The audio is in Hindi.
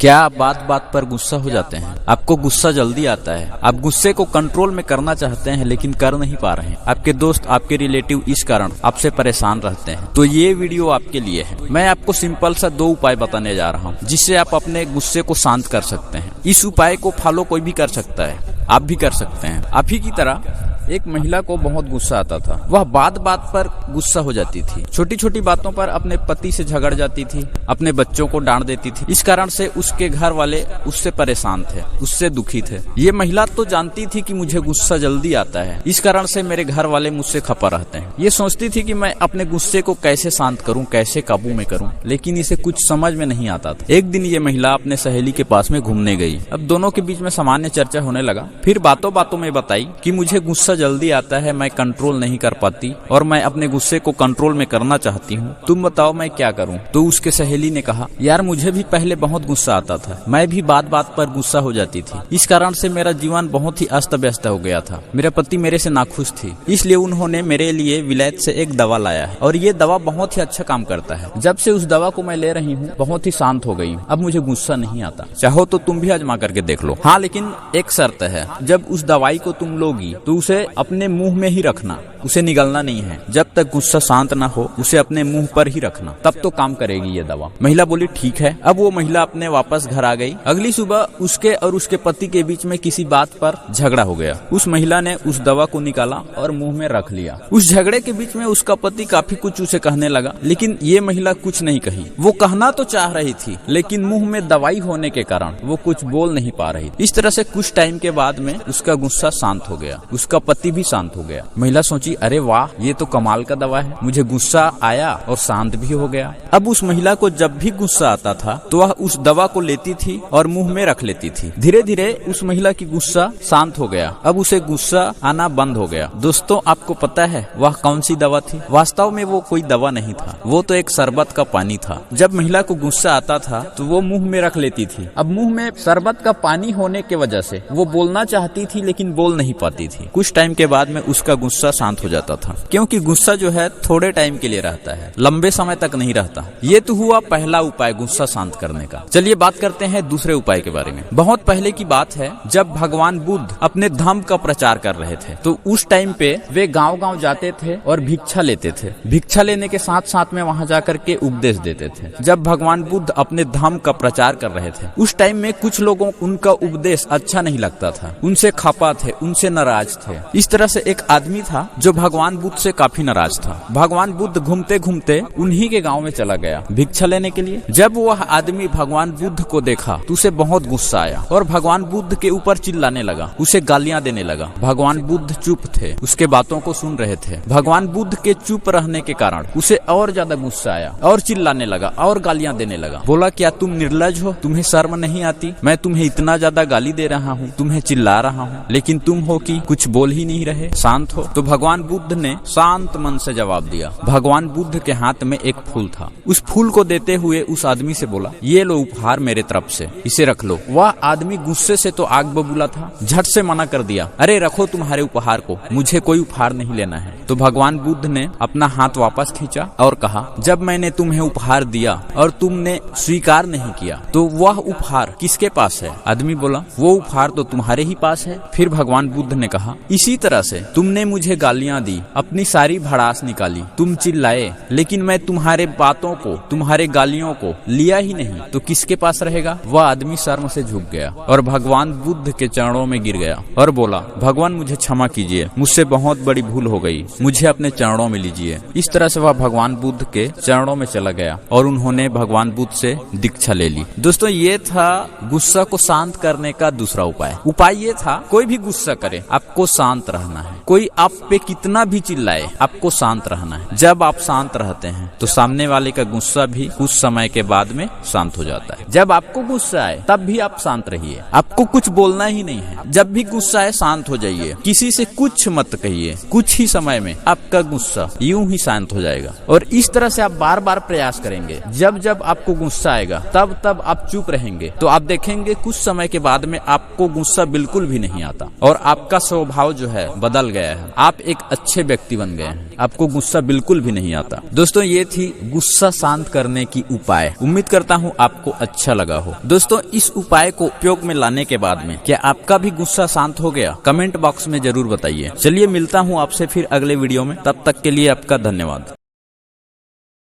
क्या आप बात बात पर गुस्सा हो जाते हैं? आपको गुस्सा जल्दी आता है, आप गुस्से को कंट्रोल में करना चाहते हैं लेकिन कर नहीं पा रहे हैं। आपके दोस्त, आपके रिलेटिव इस कारण आपसे परेशान रहते हैं। तो ये वीडियो आपके लिए है। मैं आपको सिंपल सा 2 उपाय बताने जा रहा हूँ जिससे आप अपने गुस्से को शांत कर सकते हैं। इस उपाय को फॉलो कोई भी कर सकता है, आप भी कर सकते हैं। आप ही की तरह एक महिला को बहुत गुस्सा आता था। वह बात बात पर गुस्सा हो जाती थी, छोटी छोटी बातों पर अपने पति से झगड़ जाती थी, अपने बच्चों को डांट देती थी। इस कारण से उसके घर वाले उससे परेशान थे, उससे दुखी थे। ये महिला तो जानती थी कि मुझे गुस्सा जल्दी आता है, इस कारण से मेरे घर वाले मुझसे खपा रहते हैं। ये सोचती थी कि मैं अपने गुस्से को कैसे शांत करूं, कैसे काबू में करूं, लेकिन इसे कुछ समझ में नहीं आता था। एक दिन ये महिला अपने सहेली के पास में घूमने गई। अब दोनों के बीच में सामान्य चर्चा होने लगा। फिर बातों बातों में बताई कि मुझे गुस्सा जल्दी आता है, मैं कंट्रोल नहीं कर पाती और मैं अपने गुस्से को कंट्रोल में करना चाहती हूँ। तुम बताओ मैं क्या करूँ? तो उसके सहेली ने कहा, यार मुझे भी पहले बहुत गुस्सा आता था, मैं भी बात बात पर गुस्सा हो जाती थी। इस कारण से मेरा जीवन बहुत ही अस्त व्यस्त हो गया था। मेरा पति मेरे से नाखुश थी, इसलिए उन्होंने मेरे लिए विलायत से एक दवा लाया है और ये दवा बहुत ही अच्छा काम करता है। जब से उस दवा को मैं ले रही हूँ बहुत ही शांत हो गई हूँ। अब मुझे गुस्सा नहीं आता। चाहो तो तुम भी आजमा करके देख लो। हाँ, लेकिन एक शर्त है, जब उस दवाई को तुम लोगी तो उसे अपने मुंह में ही रखना, उसे निगलना नहीं है। जब तक गुस्सा शांत ना हो उसे अपने मुंह पर ही रखना, तब तो काम करेगी ये दवा। महिला बोली ठीक है। अब वो महिला अपने वापस घर आ गई। अगली सुबह उसके और उसके पति के बीच में किसी बात पर झगड़ा हो गया। उस महिला ने उस दवा को निकाला और मुंह में रख लिया। उस झगड़े के बीच में उसका पति काफी कुछ उसे कहने लगा, लेकिन ये महिला कुछ नहीं कही। वो कहना तो चाह रही थी लेकिन मुंह में दवाई होने के कारण वो कुछ बोल नहीं पा रही। इस तरह से कुछ टाइम के बाद में उसका गुस्सा शांत हो गया, उसका पति भी शांत हो गया। महिला सोची, अरे वाह, ये तो कमाल का दवा है, मुझे गुस्सा आया और शांत भी हो गया। अब उस महिला को जब भी गुस्सा आता था तो वह उस दवा को लेती थी और मुंह में रख लेती थी। धीरे धीरे उस महिला की गुस्सा शांत हो गया। अब उसे गुस्सा आना बंद हो गया। दोस्तों, आपको पता है वह कौन सी दवा थी? वास्तव में वो कोई दवा नहीं था, वो तो एक शरबत का पानी था। जब महिला को गुस्सा आता था तो वो मुंह में रख लेती थी। अब मुंह में शरबत का पानी होने की वजह से वो बोलना चाहती थी लेकिन बोल नहीं पाती थी। कुछ टाइम के बाद में उसका गुस्सा शांत हो जाता था, क्योंकि गुस्सा जो है थोड़े टाइम के लिए रहता है, लंबे समय तक नहीं रहता। ये तो हुआ पहला उपाय गुस्सा शांत करने का। चलिए बात करते हैं दूसरे उपाय के बारे में। बहुत पहले की बात है, जब भगवान बुद्ध अपने धर्म का प्रचार कर रहे थे तो उस टाइम पे वे गांव गांव जाते थे और भिक्षा लेते थे। भिक्षा लेने के साथ साथ में वहां जाकर के उपदेश देते थे। जब भगवान बुद्ध अपने धर्म का प्रचार कर रहे थे उस टाइम में कुछ लोगों को उनका उपदेश अच्छा नहीं लगता था, उनसे खपा थे, उनसे नाराज थे। इस तरह से एक आदमी था जो भगवान बुद्ध से काफी नाराज था। भगवान बुद्ध घूमते घूमते उन्हीं के गांव में चला गया भिक्षा लेने के लिए। जब वह आदमी भगवान बुद्ध को देखा तो उसे बहुत गुस्सा आया और भगवान बुद्ध के ऊपर चिल्लाने लगा, उसे गालियां देने लगा। भगवान बुद्ध चुप थे, उसके बातों को सुन रहे थे। भगवान बुद्ध के चुप रहने के कारण उसे और ज्यादा गुस्सा आया और चिल्लाने लगा और गालियां देने लगा। बोला, क्या तुम निर्लज हो? तुम्हें शर्म नहीं आती? मैं तुम्हें इतना ज्यादा गाली दे रहा हूँ, तुम्हें चिल्ला रहा हूँ, लेकिन तुम हो कि कुछ बोल ही नहीं रहे, शांत हो। तो भगवान बुद्ध ने शांत मन से जवाब दिया। भगवान बुद्ध के हाथ में एक फूल था। उस फूल को देते हुए उस आदमी से बोला, ये लो उपहार मेरे तरफ से, इसे रख लो। वह आदमी गुस्से से तो आग बबूला था, झट से मना कर दिया, अरे रखो तुम्हारे उपहार को, मुझे कोई उपहार नहीं लेना है। तो भगवान बुद्ध ने अपना हाथ वापस खींचा और कहा, जब मैंने तुम्हें उपहार दिया और तुमने स्वीकार नहीं किया तो वह उपहार किसके पास है? आदमी बोला, वो उपहार तो तुम्हारे ही पास है। फिर भगवान बुद्ध ने कहा, इसी तरह से तुमने मुझे गालियां दी, अपनी सारी भड़ास निकाली, तुम चिल्लाए, लेकिन मैं तुम्हारे बातों को, तुम्हारे गालियों को लिया ही नहीं, तो किसके पास रहेगा? वह आदमी शर्म से झुक गया और भगवान बुद्ध के चरणों में गिर गया और बोला, भगवान मुझे क्षमा कीजिए, मुझसे बहुत बड़ी भूल हो गई, मुझे अपने चरणों में लीजिए। इस तरह से वह भगवान बुद्ध के चरणों में चला गया और उन्होंने भगवान बुद्ध से दीक्षा ले ली। दोस्तों, ये था गुस्सा को शांत करने का दूसरा उपाय। उपाय ये था, कोई भी गुस्सा करे आपको शांत रहना है। कोई आप पे कितना भी चिल्लाए आपको शांत रहना है। जब आप शांत रहते हैं तो सामने वाले का गुस्सा भी कुछ समय के बाद में शांत हो जाता है। जब आपको गुस्सा आए तब भी आप शांत रहिए, आपको कुछ बोलना ही नहीं है। जब भी गुस्सा आए शांत हो जाइए, किसी से कुछ मत कहिए। कुछ ही समय में आपका गुस्सा यूं ही शांत हो जाएगा। और इस तरह से आप बार बार प्रयास करेंगे। जब जब आपको गुस्सा आएगा तब तब आप चुप रहेंगे तो आप देखेंगे कुछ समय के बाद में आपको गुस्सा बिल्कुल भी नहीं आता और आपका स्वभाव जो है बदल गया है। आप एक अच्छे व्यक्ति बन गए हैं, आपको गुस्सा बिल्कुल भी नहीं आता। दोस्तों ये थी गुस्सा शांत करने की उपाय। उम्मीद करता हूँ आपको अच्छा लगा हो। दोस्तों इस उपाय को उपयोग में लाने के बाद में क्या आपका भी गुस्सा शांत हो गया? कमेंट बॉक्स में जरूर बताइए। चलिए मिलता हूँ आपसे फिर अगले वीडियो में, तब तक के लिए आपका धन्यवाद।